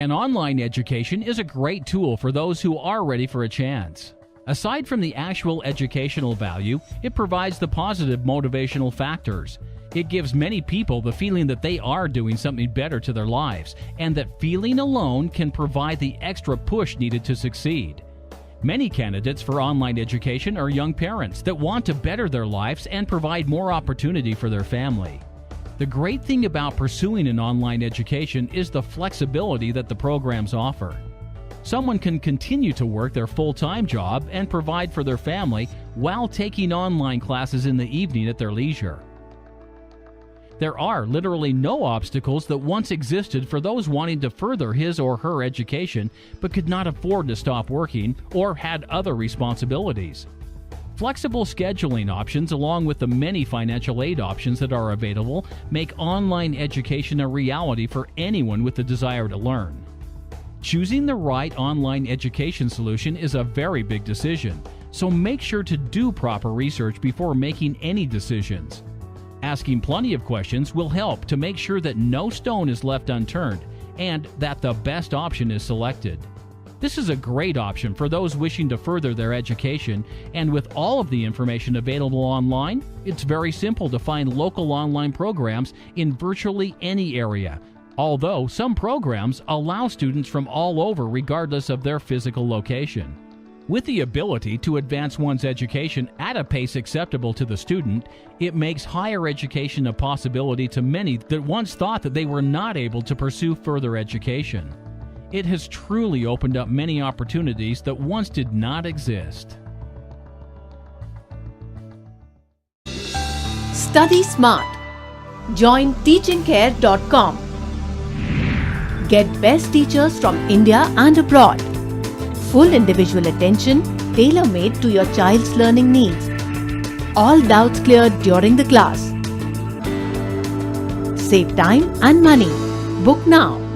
An online education is a great tool for those who are ready for a chance. Aside from the actual educational value, it provides the positive motivational factors. It gives many people the feeling that they are doing something better to their lives, and that feeling alone can provide the extra push needed to succeed. Many candidates for online education are young parents that want to better their lives and provide more opportunity for their family. The great thing about pursuing an online education is the flexibility that the programs offer. Someone can continue to work their full-time job and provide for their family while taking online classes in the evening at their leisure. There are literally no obstacles that once existed for those wanting to further his or her education but could not afford to stop working or had other responsibilities. Flexible scheduling options, along with the many financial aid options that are available, make online education a reality for anyone with the desire to learn. Choosing the right online education solution is a very big decision, so make sure to do proper research before making any decisions. Asking plenty of questions will help to make sure that no stone is left unturned and that the best option is selected. This is a great option for those wishing to further their education, and with all of the information available online, it's very simple to find local online programs in virtually any area, although some programs allow students from all over regardless of their physical location. With the ability to advance one's education at a pace acceptable to the student, it makes higher education a possibility to many that once thought that they were not able to pursue further education. It has truly opened up many opportunities that once did not exist. Study smart. Join teachingcare.com. Get best teachers from India and abroad. Full individual attention, tailor-made to your child's learning needs. All doubts cleared during the class. Save time and money. Book now.